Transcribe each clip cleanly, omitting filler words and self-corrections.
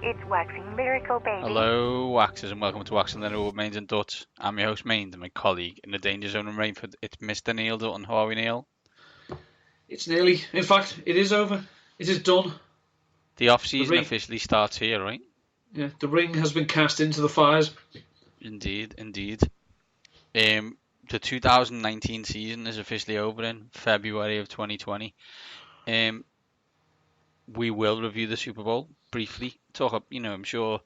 It's Waxing Lyrical, baby. Hello, Waxies, and welcome to Waxing Lyrical with Mains and Dutch. I'm your host, Mains, and my colleague in the Danger Zone in Rainford. It's Mr. Neil Dutton. How are we, Neil? It's nearly. In fact, it is over. It is done. The off-season officially starts here, right? Yeah, the ring has been cast into the fires. Indeed. The 2019 season is officially over in February of 2020. We will review the Super Bowl briefly. I'm sure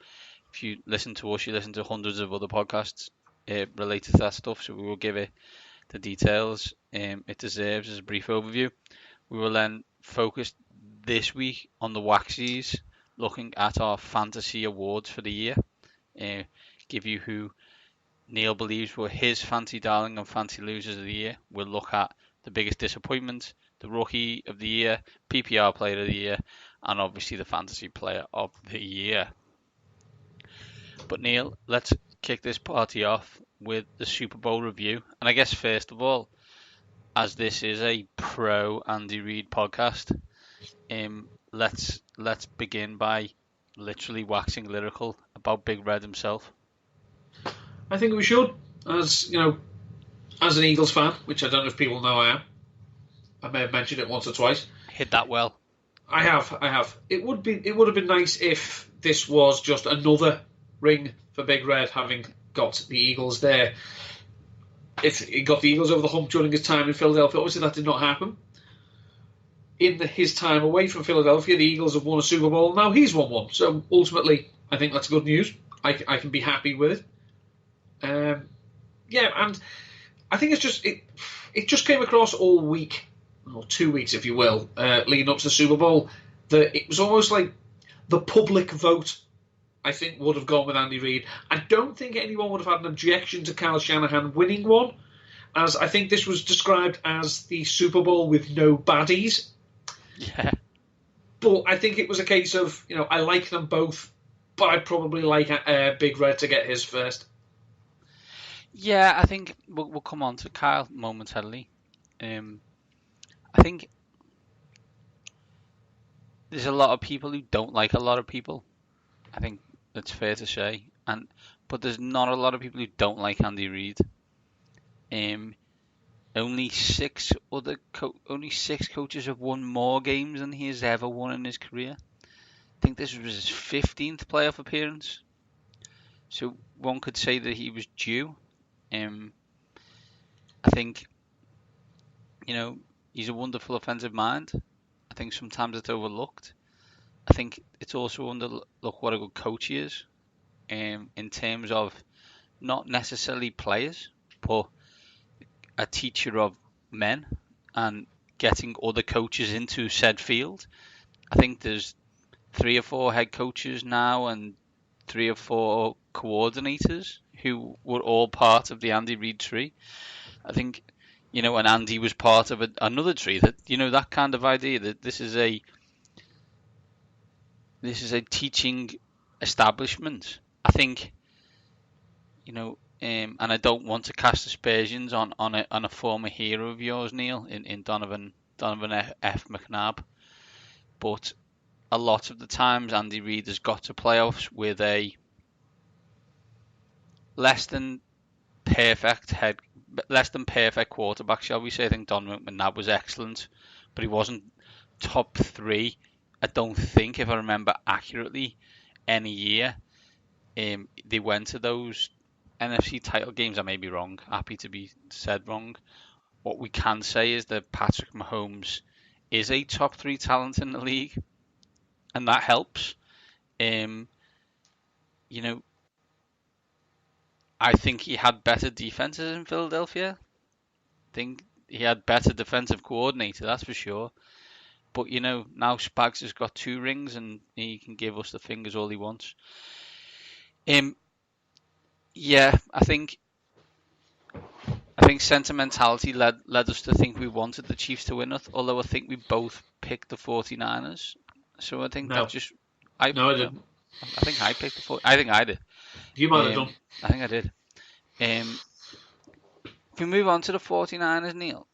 if you listen to us, you listen to hundreds of other podcasts related to that stuff, so we will give it the details it deserves as a brief overview. We will then focus this week on the Waxies, looking at our fantasy awards for the year. Give you who Neil believes were his fancy darling and fancy losers of the year. We'll look at the biggest disappointment, the rookie of the year, PPR player of the year, and obviously the fantasy player of the year. But Neil, let's kick this party off with the Super Bowl review. And I guess first of all, as this is a pro Andy Reid podcast, let's begin by literally waxing lyrical about Big Red himself. I think we should, as an Eagles fan, which I don't know if people know I am. I may have mentioned it once or twice. Hit that well. I have. It would have been nice if this was just another ring for Big Red, having got the Eagles there. If he got the Eagles over the hump during his time in Philadelphia, obviously that did not happen. In his time away from Philadelphia, the Eagles have won a Super Bowl. Now he's won one. So ultimately, I think that's good news. I can be happy with it. And I think it just came across all week, or 2 weeks, if you will, leading up to the Super Bowl, that it was almost like the public vote, I think, would have gone with Andy Reid. I don't think anyone would have had an objection to Kyle Shanahan winning one, as I think this was described as the Super Bowl with no baddies. Yeah. But I think it was a case of, I like them both, but I'd probably like Big Red to get his first. Yeah, I think we'll come on to Kyle momentarily. I think there's a lot of people who don't like a lot of people. I think that's fair to say, but there's not a lot of people who don't like Andy Reid. Only six coaches have won more games than he has ever won in his career. I think this was his 15th playoff appearance, so one could say that he was due. I think, he's a wonderful offensive mind. I think sometimes it's overlooked. I think it's also underlooked what a good coach he is, in terms of not necessarily players, but a teacher of men and getting other coaches into said field. I think there's 3 or 4 head coaches now and 3 or 4 coordinators who were all part of the Andy Reid tree. I think, and Andy was part of another tree, that, that kind of idea that this is a teaching establishment. I think, and I don't want to cast aspersions on a former hero of yours, Neil, in Donovan F. McNabb, but a lot of the times Andy Reid has got to playoffs with a less than perfect quarterback, shall we say. I think Donovan McNabb was excellent, but he wasn't top 3. I don't think, if I remember accurately, any year. They went to those NFC title games. I may be wrong. Happy to be said wrong. What we can say is that Patrick Mahomes is a top 3 talent in the league, and that helps. I think he had better defenses in Philadelphia. I think he had better defensive coordinator, that's for sure. But, now Spags has got 2 rings and he can give us the fingers all he wants. I think sentimentality led us to think we wanted the Chiefs to win it, although I think we both picked the 49ers. So I think that just... I didn't. I think I picked I think I did. You might have done. I think I did. If we move on to the 49ers, Neil.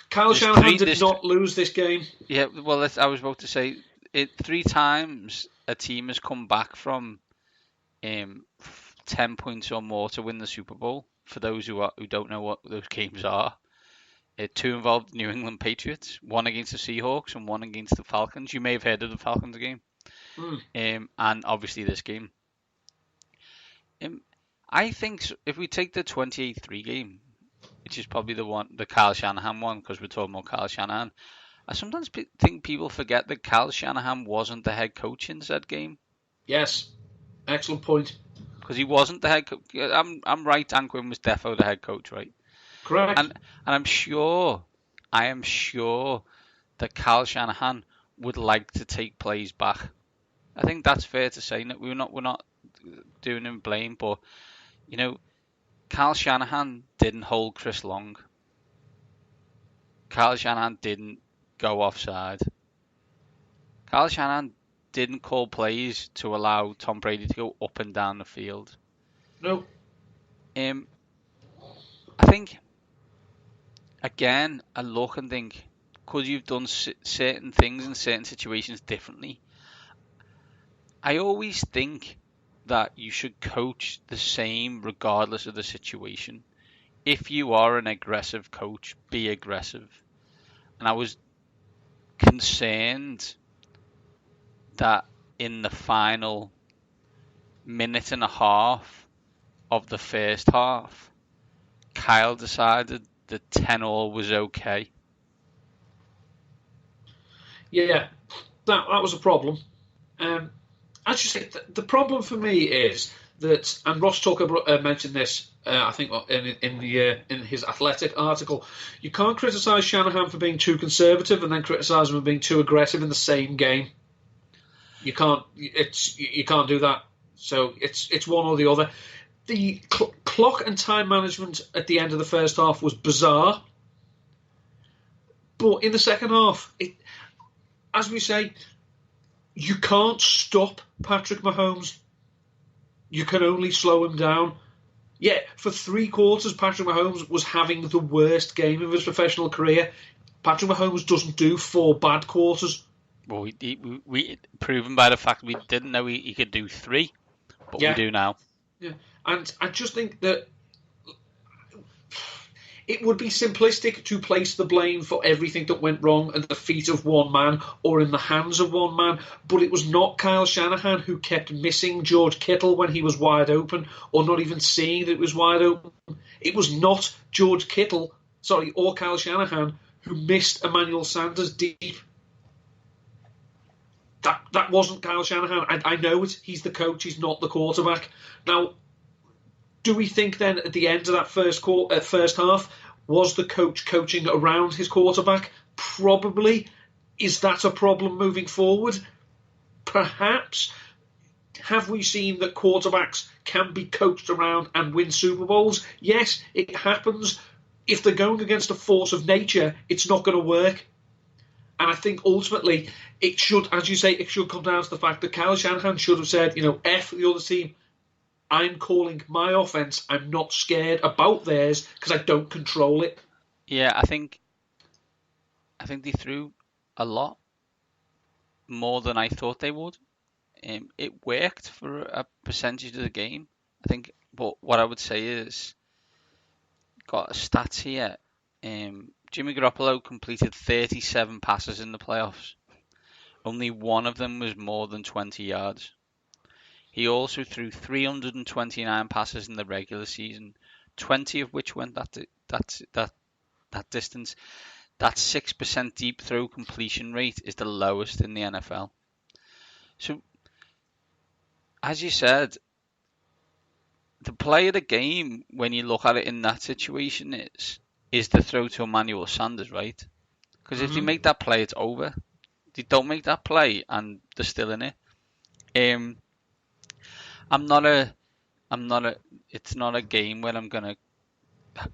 Kyle Shanahan did not lose this game. Yeah, well, I was about to say, three times a team has come back from 10 points or more to win the Super Bowl. For those who don't know what those games are, two involved New England Patriots, one against the Seahawks and one against the Falcons. You may have heard of the Falcons game, and obviously this game. I think if we take the 28-3 game, which is probably the Kyle Shanahan one, because we're talking about Kyle Shanahan, I sometimes think people forget that Kyle Shanahan wasn't the head coach in said game. Yes, excellent point. Because he wasn't the head coach. I'm right. Dan Quinn was defo the head coach, right? Correct. And I am sure that Kyle Shanahan would like to take plays back. I think that's fair to say. That we're not doing him blame, but Kyle Shanahan didn't hold Chris Long. Kyle Shanahan didn't go offside. Kyle Shanahan didn't call plays to allow Tom Brady to go up and down the field. No. I think, again, I look and think, could you have done certain things in certain situations differently? I always think that you should coach the same regardless of the situation. If you are an aggressive coach, be aggressive. And I was concerned that in the final minute and a half of the first half, Kyle decided that 10-all was okay. Yeah, that was a problem. As you say, the problem for me is that, and Ross Tucker mentioned this, I think, in his Athletic article. You can't criticise Shanahan for being too conservative and then criticise him for being too aggressive in the same game. You can't do that. So it's one or the other. The clock and time management at the end of the first half was bizarre, but in the second half, as we say, you can't stop Patrick Mahomes. You can only slow him down. Yeah, for 3 quarters, Patrick Mahomes was having the worst game of his professional career. Patrick Mahomes doesn't do 4 bad quarters. Well, we proven by the fact we didn't know he could do 3, but we do now. Yeah, and I just think that it would be simplistic to place the blame for everything that went wrong at the feet of one man or in the hands of one man, but it was not Kyle Shanahan who kept missing George Kittle when he was wide open, or not even seeing that it was wide open. It was not George Kittle, or Kyle Shanahan, who missed Emmanuel Sanders deep. That wasn't Kyle Shanahan. I know it. He's the coach. He's not the quarterback. Now, do we think then at the end of that first half, was the coach coaching around his quarterback? Probably. Is that a problem moving forward? Perhaps. Have we seen that quarterbacks can be coached around and win Super Bowls? Yes, it happens. If they're going against a force of nature, it's not going to work. And I think ultimately it should, as you say, it should come down to the fact that Kyle Shanahan should have said, F the other team. I'm calling my offense. I'm not scared about theirs because I don't control it. Yeah, I think they threw a lot more than I thought they would. It worked for a percentage of the game, I think. But what I would say is, got stats here. Jimmy Garoppolo completed 37 passes in the playoffs. Only one of them was more than 20 yards. He also threw 329 passes in the regular season, 20 of which went that distance. That 6% deep throw completion rate is the lowest in the NFL. So, as you said, the play of the game, when you look at it in that situation, is the throw to Emmanuel Sanders, right? Because if they make that play, it's over. They don't make that play, and they're still in it. It's not a game where I'm gonna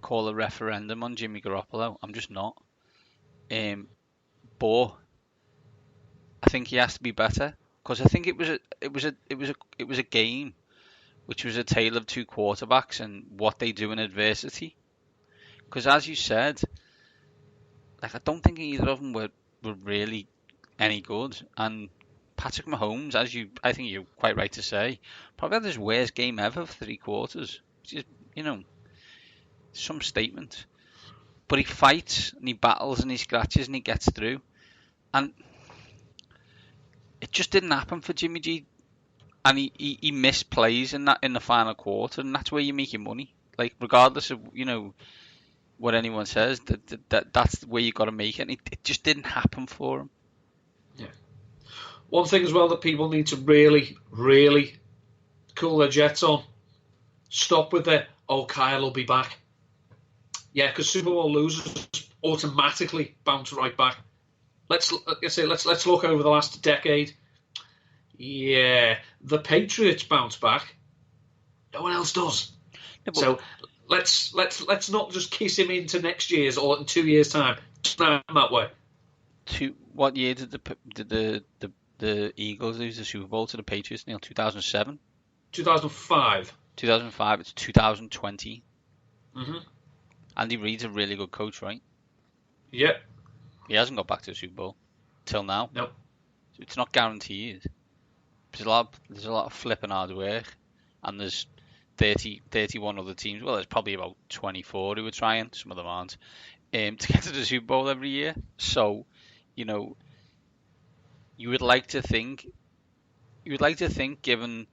call a referendum on Jimmy Garoppolo. I'm just not. But I think he has to be better, because I think it was a game which was a tale of 2 quarterbacks and what they do in adversity. Because as you said, I don't think either of them were really any good, and Patrick Mahomes, I think you're quite right to say, probably had his worst game ever for 3 quarters, which is, some statement. But he fights and he battles and he scratches and he gets through. And it just didn't happen for Jimmy G. And he missed plays in the final quarter, and that's where you make your money. Like, regardless of what anyone says, that's where you got to make it. And it just didn't happen for him. Yeah. One thing as well that people need to really, really cool their jets on. Stop with the Kyle will be back. Yeah, because Super Bowl losers automatically bounce right back. Let's look over the last decade. Yeah, the Patriots bounce back. No one else does. Yeah, so let's not just kiss him into next year's or in 2 years' time. It's not that way. What year did the Eagles lose the Super Bowl to the Patriots? Neil, 2007. 2005. 2005. It's 2020. Mm-hmm. Andy Reid's a really good coach, right? Yep. He hasn't got back to the Super Bowl till now. Nope. So it's not guaranteed. There's a lot of flipping hard work, and there's 31 other teams. Well, there's probably about 24 who are trying. Some of them aren't. To get to the Super Bowl every year. So, you would like to think, given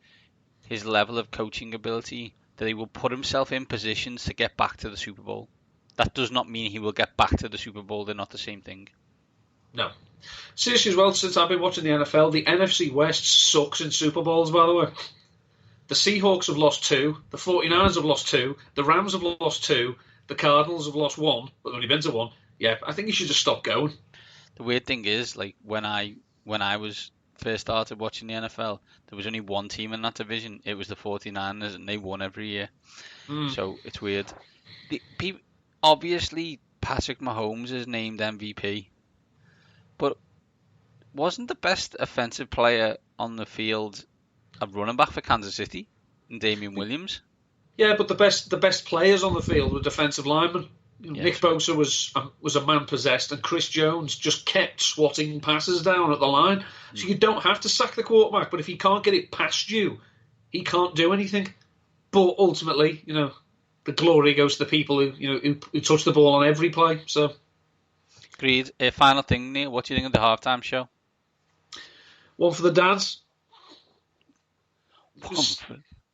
his level of coaching ability, that he will put himself in positions to get back to the Super Bowl. That does not mean he will get back to the Super Bowl. They're not the same thing. No. Seriously, as well, since I've been watching the NFL, the NFC West sucks in Super Bowls, by the way. The Seahawks have lost 2, the 49ers have lost 2, the Rams have lost 2, the Cardinals have lost 1, but they've only been to 1. Yeah, I think you should just stop going. The weird thing is, like, when I was first started watching the NFL, there was only one team in that division. It was the 49ers, and they won every year. So it's weird. Obviously, Patrick Mahomes is named MVP, but wasn't the best offensive player on the field a running back for Kansas City, Damian Williams? Yeah, but the best players on the field were defensive linemen. Nick Bosa was a man possessed, and Chris Jones just kept swatting passes down at the line. So you don't have to sack the quarterback, but if he can't get it past you, he can't do anything. But ultimately, the glory goes to the people who touch the ball on every play. So, agreed. Final thing, Neil. What do you think of the halftime show? One for the dads.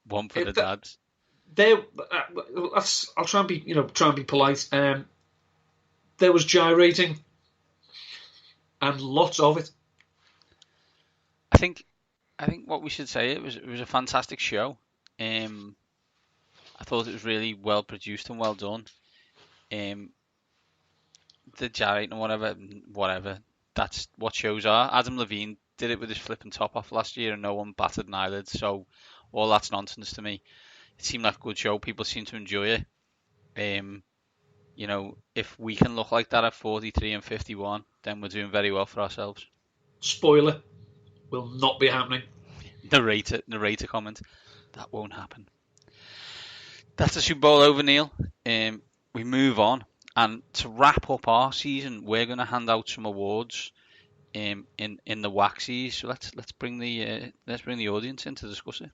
One for the dads. I'll try and be polite. There was gyrating, and lots of it. I think what we should say, it was a fantastic show. I thought it was really well produced and well done. The gyrating and whatever. That's what shows are. Adam Levine did it with his flipping top off last year, and no one batted an eyelid. So all that's nonsense to me. It seemed like a good show. People seem to enjoy it. If we can look like that at 43 and 51, then we're doing very well for ourselves. Spoiler, will not be happening. Narrator comment. That won't happen. That's the Super Bowl over, Neil. We move on, and to wrap up our season, we're going to hand out some awards in the Waxies. So let's bring the audience in to discuss it.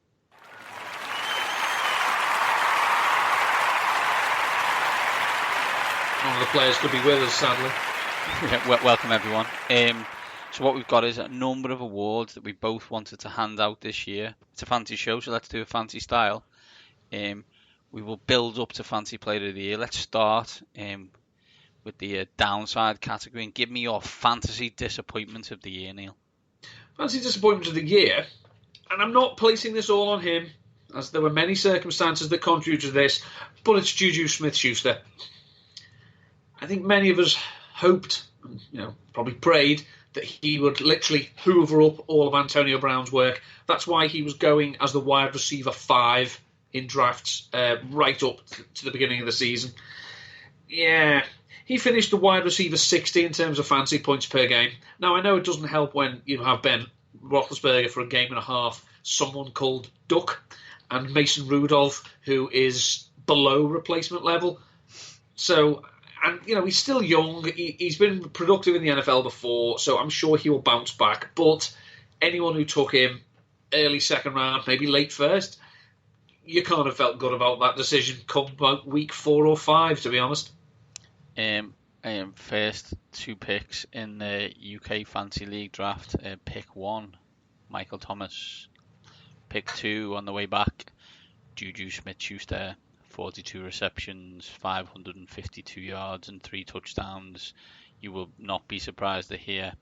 One of the players could be with us, sadly. Welcome, everyone. So what we've got is a number of awards that we both wanted to hand out this year. It's a fancy show, so let's do a fancy style. We will build up to Fancy Player of the Year. Let's start with the downside category, and give me your fantasy disappointment of the year, Neil. Fantasy disappointment of the year, and I'm not placing this all on him, as there were many circumstances that contributed to this, but it's Juju Smith-Schuster. I think many of us hoped, probably prayed, that he would literally hoover up all of Antonio Brown's work. That's why he was going as the wide receiver 5 in drafts right up to the beginning of the season. Yeah, he finished the wide receiver 60 in terms of fantasy points per game. Now, I know it doesn't help when you have Ben Roethlisberger for a game and a half, someone called Duck, and Mason Rudolph, who is below replacement level. So, and he's still young. He's been productive in the NFL before, so I'm sure he will bounce back. But anyone who took him early second round, maybe late first, you kind of felt good about that decision come about week 4 or 5, to be honest. First 2 picks in the UK Fantasy League draft. Pick 1, Michael Thomas. Pick 2 on the way back, Juju Smith-Schuster. 42 receptions, 552 yards and 3 touchdowns. You will not be surprised to hear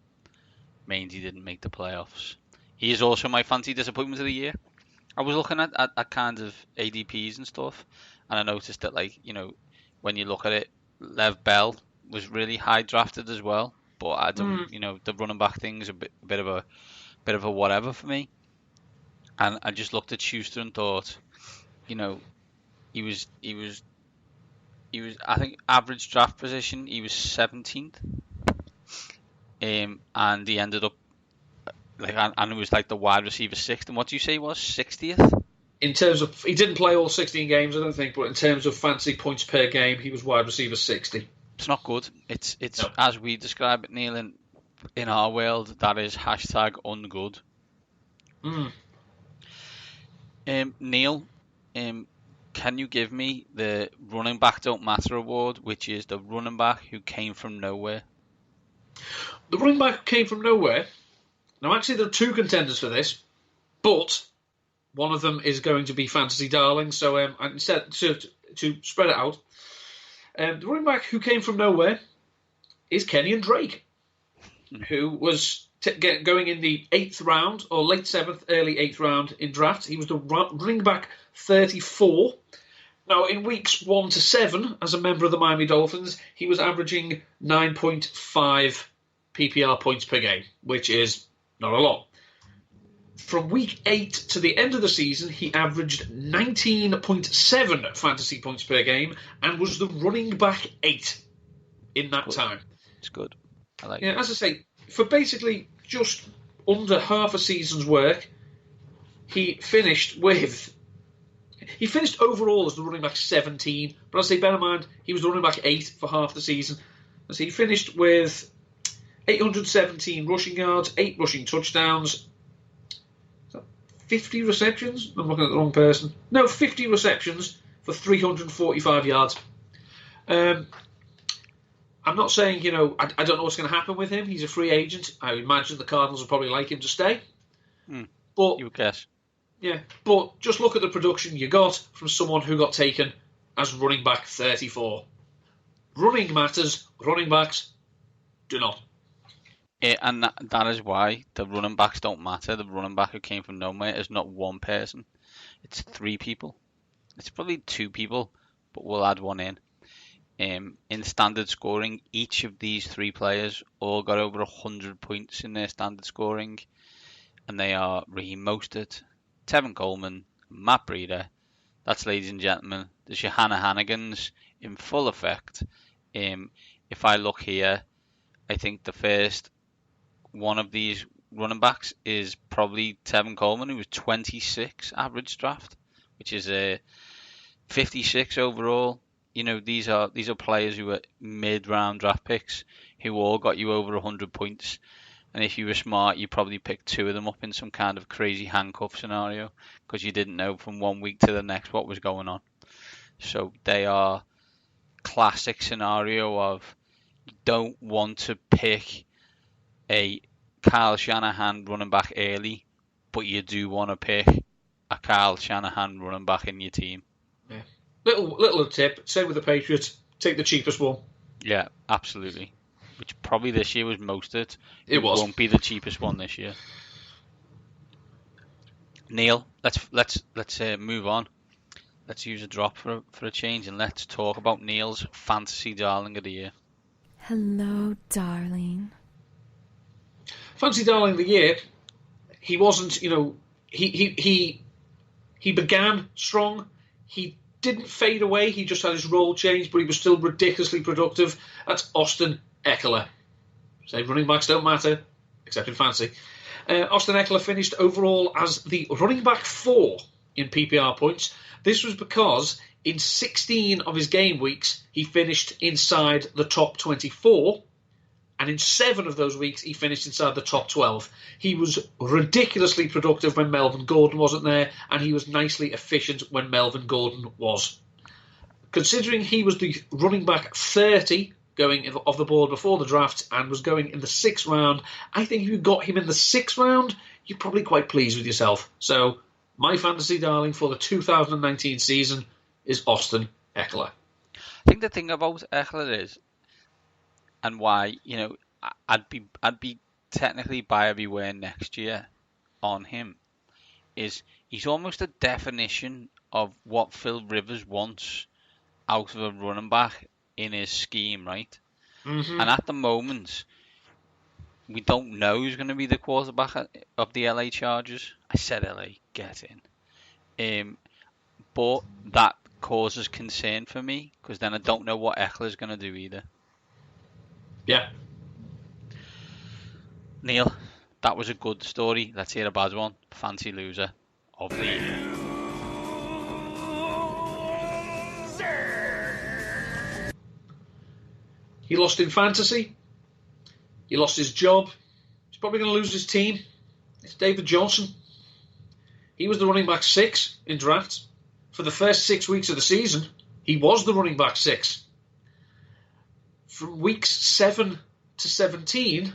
Mainzy didn't make the playoffs. He is also my fantasy disappointment of the year. I was looking at kind of ADPs and stuff, and I noticed that, like, you know, when you look at it, Lev Bell was really high drafted as well. But I don't, you know, the running back thing is a bit of a whatever for me. And I just looked at Schuster and thought, you know, he was I think average draft position he was 17th, and he ended up like, and it was like the wide receiver 6th. And what do you say he was 60th? In terms of, he didn't play all 16 games, I don't think, but in terms of fantasy points per game, he was wide receiver 60. It's not good. It's no. As we describe it, Neil, in our world, that is #ungood. Neil, can you give me the running back don't matter award, which is the running back who came from nowhere? The running back who came from nowhere. Now, actually, there are 2 contenders for this, but one of them is going to be fantasy darling. So instead, to spread it out, the running back who came from nowhere is Kenyon Drake, who was going in the 8th round, or late 7th, early 8th round in draft. He was the running back 34. Now, in weeks 1 to 7, as a member of the Miami Dolphins, he was averaging 9.5 PPR points per game, which is not a lot. From week 8 to the end of the season, he averaged 19.7 fantasy points per game and was the running back 8 in that time. It's good. I like it. Yeah, as I say, for basically just under half a season's work, he finished overall as the running back 17, but as I say, bear in mind, he was the running back 8 for half the season. As he finished with 817 rushing yards, 8 rushing touchdowns, 50 receptions? I'm looking at the wrong person. No, 50 receptions for 345 yards. I'm not saying, I don't know what's going to happen with him. He's a free agent. I imagine the Cardinals would probably like him to stay. But you would guess. Yeah, but just look at the production you got from someone who got taken as running back 34. Running matters, running backs do not. And that is why the running backs don't matter. The running back who came from nowhere is not one person. It's 3 people. It's probably 2 people, but we'll add one in. In standard scoring, each of these 3 players all got over 100 points in their standard scoring. And they are Raheem Mostert, Tevin Coleman, Matt Breida. That's, ladies and gentlemen, the Shanahanigans in full effect. If I look here, I think the first one of these running backs is probably Tevin Coleman, who was 26 average draft, which is a 56 overall. These are players who are mid-round draft picks who all got you over 100 points. And if you were smart, you probably picked 2 of them up in some kind of crazy handcuff scenario because you didn't know from one week to the next what was going on. So they are classic scenario of you don't want to pick a Kyle Shanahan running back early, but you do want to pick a Kyle Shanahan running back in your team. Yeah. Little tip, same with the Patriots, take the cheapest one. Yeah, absolutely. Which probably this year was Mostert. It won't be the cheapest one this year. Neil, let's move on. Let's use a drop for a change, and let's talk about Neil's fantasy darling of the year. Hello, darling. Fantasy darling of the year. He wasn't, he began strong. He didn't fade away. He just had his role changed, but he was still ridiculously productive. That's Austin Eckler. Say running backs don't matter, except in fantasy. Austin Eckler finished overall as the running back 4 in PPR points. This was because in 16 of his game weeks, he finished inside the top 24. And in 7 of those weeks, he finished inside the top 12. He was ridiculously productive when Melvin Gordon wasn't there, and he was nicely efficient when Melvin Gordon was. Considering he was the running back 30 going off the board before the draft and was going in the 6th round, I think if you got him in the 6th round, you're probably quite pleased with yourself. So, my fantasy darling for the 2019 season is Austin Eckler. I think the thing about Eckler is, and why, I'd be technically buy everywhere next year on him, is he's almost a definition of what Phil Rivers wants out of a running back in his scheme, right? Mm-hmm. And at the moment, we don't know who's going to be the quarterback of the LA Chargers. I said LA, get in. But that causes concern for me, because then I don't know what Eckler's going to do either. Yeah. Neil, that was a good story. Let's hear a bad one. Fancy loser of the year. He lost in fantasy. He lost his job. He's probably going to lose his team. It's David Johnson. He was the running back 6 in drafts. For the first 6 weeks of the season, he was the running back 6. From weeks 7 to 17,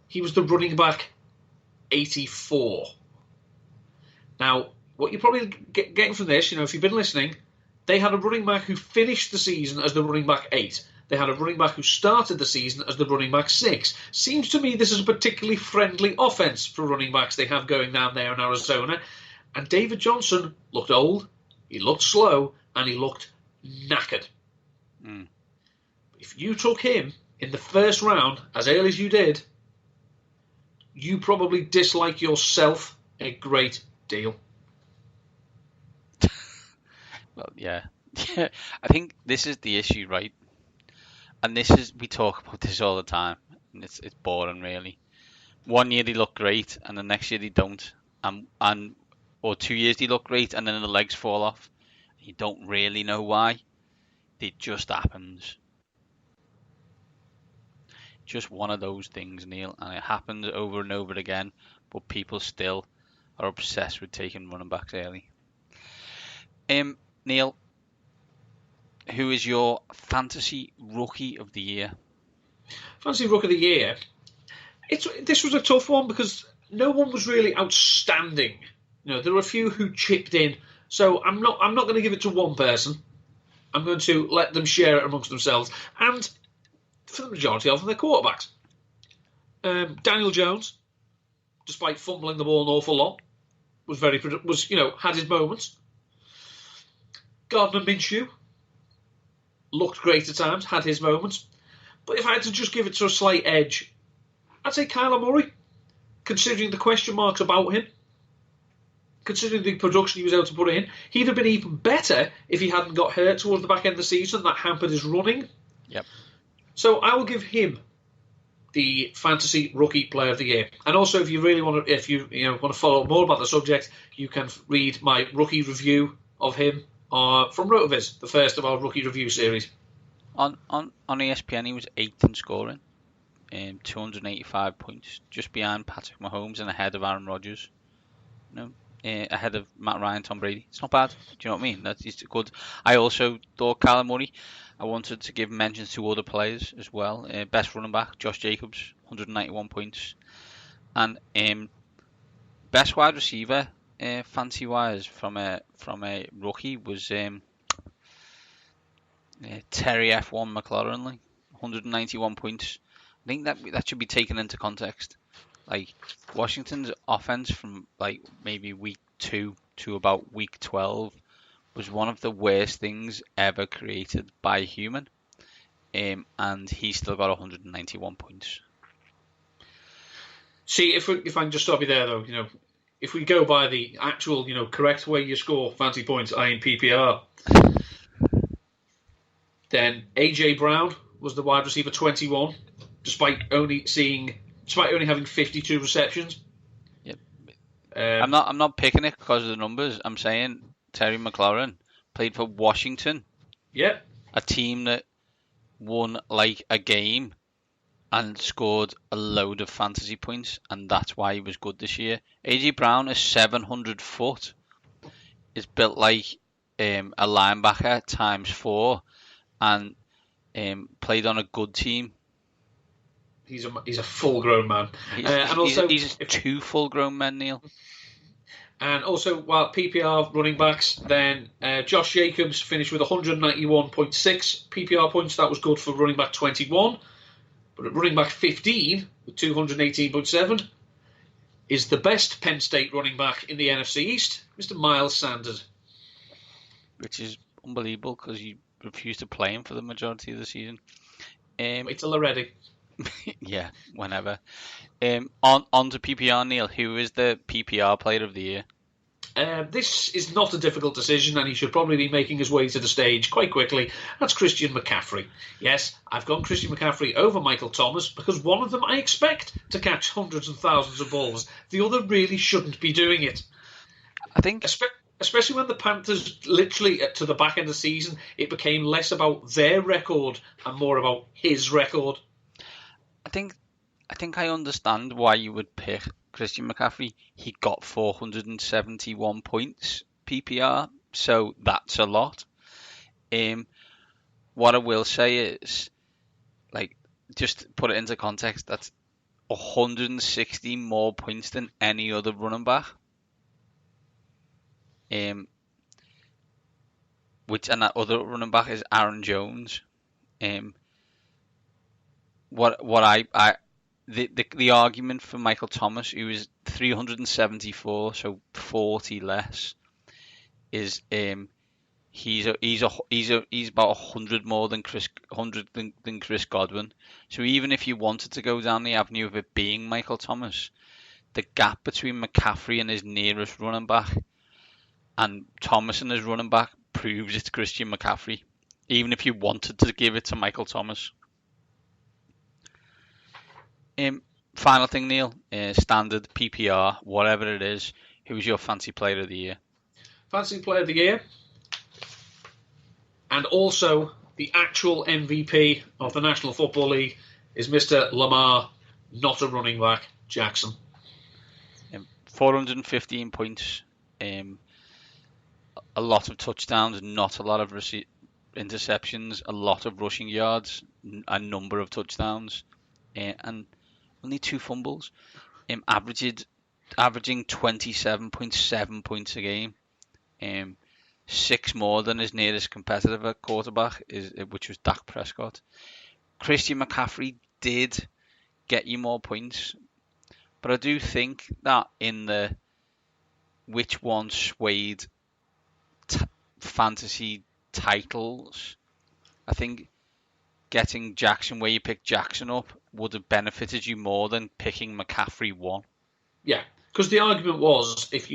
he was the running back 84. Now, what you're probably getting from this, if you've been listening, they had a running back who finished the season as the running back 8. They had a running back who started the season as the running back 6. Seems to me this is a particularly friendly offense for running backs they have going down there in Arizona. And David Johnson looked old, he looked slow, and he looked knackered. Mm. If you took him in the first round, as early as you did, you probably dislike yourself a great deal. Well, yeah. I think this is the issue, right? And we talk about this all the time, and it's boring, really. 1 year they look great, and the next year they don't, or 2 years they look great, and then the legs fall off. You don't really know why. It just happens. Just one of those things, Neil, and it happens over and over again. But people still are obsessed with taking running backs early. Neil, who is your fantasy rookie of the year? Fantasy rookie of the year. This was a tough one because no one was really outstanding. There were a few who chipped in, so I'm not going to give it to one person. I'm going to let them share it amongst themselves, and for the majority of them, they're quarterbacks. Daniel Jones, despite fumbling the ball an awful lot, had his moments. Gardner Minshew looked great at times, had his moments. But if I had to just give it to a slight edge, I'd say Kyler Murray, considering the question marks about him, considering the production he was able to put in. He'd have been even better if he hadn't got hurt towards the back end of the season. That hampered his running. Yep. So I will give him the fantasy rookie player of the year. And also, if you really want to follow up more about the subject, you can read my rookie review of him from RotoViz, the first of our rookie review series. On ESPN, he was 8th in scoring, 285 points, just behind Patrick Mahomes and ahead of Aaron Rodgers. Ahead of Matt Ryan, Tom Brady. It's not bad. Do you know what I mean? It's good. I also thought Kyler Murray. I wanted to give mentions to other players as well. Best running back, Josh Jacobs, 191 points. And best wide receiver, fancy-wise, from a rookie was Terry F1 McLaurin, 191 points. I think that should be taken into context. Like, Washington's offense from maybe week 2 to about week 12 was one of the worst things ever created by a human, and he still got 191 points. See, if I can just stop you there, though, if we go by the actual, correct way you score fancy points, i.e. PPR, then AJ Brown was the wide receiver 21, despite only having 52 receptions. Yep. I'm not picking it because of the numbers. I'm saying Terry McLaurin played for Washington. Yeah. A team that won like a game and scored a load of fantasy points, and that's why he was good this year. AJ Brown is 700 foot, is built like a linebacker times 4, and played on a good team. He's a full grown man, and also He's 2 full grown men, Neil. And also, while PPR running backs, then Josh Jacobs finished with 191.6 PPR points. That was good for running back 21. But at running back 15, with 218.7, is the best Penn State running back in the NFC East, Mr. Miles Sanders. Which is unbelievable because he refused to play him for the majority of the season. Wait till they're ready. Yeah, whenever. On to PPR, Neil. Who is the PPR player of the year? This is not a difficult decision, and he should probably be making his way to the stage quite quickly. That's Christian McCaffrey. Yes, I've gone Christian McCaffrey over Michael Thomas because one of them I expect to catch hundreds and thousands of balls. The other really shouldn't be doing it. I think... Especially when the Panthers, literally to the back end of the season, it became less about their record and more about his record. I think I understand why you would pick Christian McCaffrey. He got 471 points PPR, so that's a lot. What I will say is, like, just put it into context, that's 160 more points than any other running back. Which, and that other running back is Aaron Jones. The argument for Michael Thomas, who is 374, so 40 less, is he's about 100 more than Chris Godwin. So even if you wanted to go down the avenue of it being Michael Thomas, the gap between McCaffrey and his nearest running back and Thomas and his running back proves it's Christian McCaffrey, even if you wanted to give it to Michael Thomas. Final thing, Neil, standard PPR, whatever it is, who's your fancy player of the year? Fancy player of the year, and also the actual MVP of the National Football League is Mr. Lamar, not a running back, Jackson. 415 points, a lot of touchdowns, not a lot of interceptions, a lot of rushing yards, a number of touchdowns, and only 2 fumbles. Averaging 27.7 points a game, 6 more than his nearest competitor quarterback, which was Dak Prescott. Christian McCaffrey did get you more points, but I do think that in the which one swayed fantasy titles, I think getting Jackson where you picked Jackson up would have benefited you more than picking McCaffrey 1. Yeah, because the argument was, if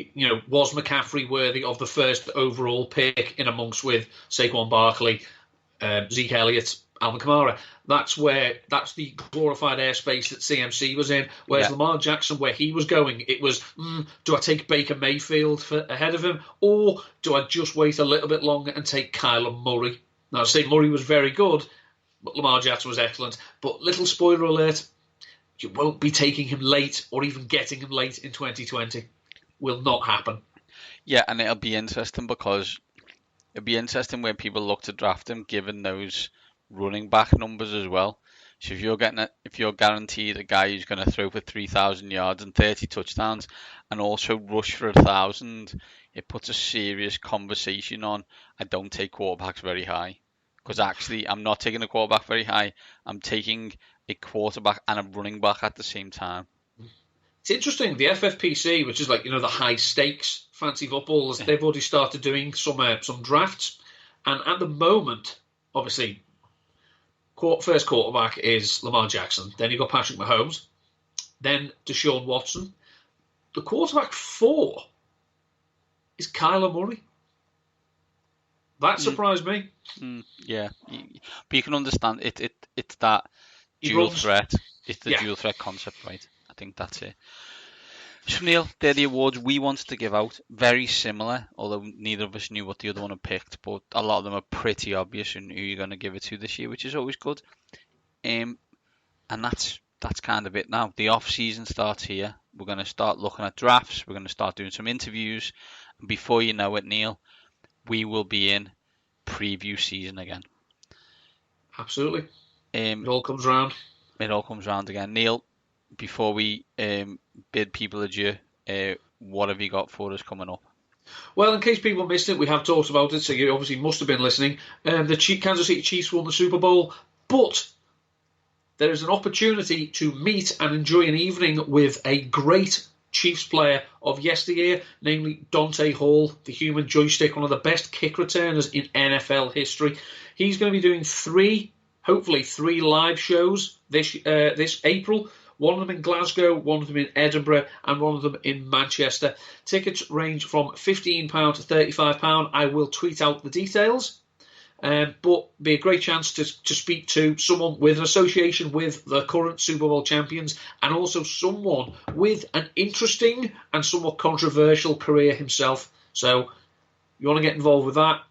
was McCaffrey worthy of the first overall pick in amongst with Saquon Barkley, Zeke Elliott, Alvin Kamara? That's the glorified airspace that CMC was in. Whereas Lamar Jackson, where he was going, it was, do I take Baker Mayfield ahead of him, or do I just wait a little bit longer and take Kyler Murray? Now, I say Murray was very good, but Lamar Jackson was excellent. But little spoiler alert, you won't be taking him late or even getting him late in 2020. Will not happen. Yeah, and it'll be interesting because it'll be interesting when people look to draft him, given those running back numbers as well. So if you're guaranteed a guy who's going to throw for 3,000 yards and 30 touchdowns, and also rush for 1,000, it puts a serious conversation on. I don't take quarterbacks very high, because actually I'm not taking a quarterback very high. I'm taking a quarterback and a running back at the same time. It's interesting. The FFPC, which is like the high stakes fancy football, they've already started doing some drafts, and at the moment, obviously, first quarterback is Lamar Jackson. Then you've got Patrick Mahomes. Then Deshaun Watson. The quarterback 4 is Kyler Murray. That surprised me. Yeah, but you can understand it. It's that dual threat. It's the dual threat concept, right? I think that's it. So Neil, they're the awards we wanted to give out. Very similar, although neither of us knew what the other one had picked. But a lot of them are pretty obvious in who you're going to give it to this year, which is always good. And that's kind of it now. The off season starts here. We're going to start looking at drafts. We're going to start doing some interviews. And before you know it, Neil, we will be in preview season again. Absolutely. It all comes round. It all comes round again. Neil, before we bid people adieu, what have you got for us coming up? Well, in case people missed it, we have talked about it, so you obviously must have been listening. The Kansas City Chiefs won the Super Bowl, but there is an opportunity to meet and enjoy an evening with a great Chiefs player of yesteryear, namely Dante Hall, the human joystick, one of the best kick returners in NFL history. He's going to be doing hopefully three live shows this April. One of them in Glasgow, one of them in Edinburgh, and one of them in Manchester. Tickets range from £15 to £35. I will tweet out the details. But be a great chance to speak to someone with an association with the current Super Bowl champions, and also someone with an interesting and somewhat controversial career himself. So you want to get involved with that,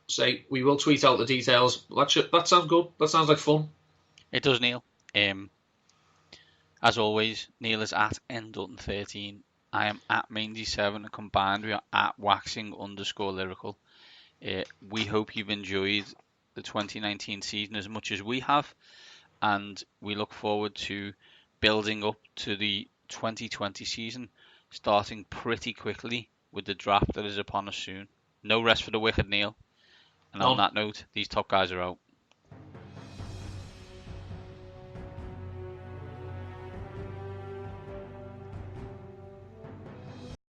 we will tweet out the details. That sounds good. That sounds like fun. It does, Neil. As always, Neil is at ndutton13. I am at Mandy7, and combined we are at waxing_lyrical. We hope you've enjoyed the 2019 season as much as we have, and we look forward to building up to the 2020 season, starting pretty quickly with the draft that is upon us soon. No rest for the wicked, Neil. And on that note, these top guys are out.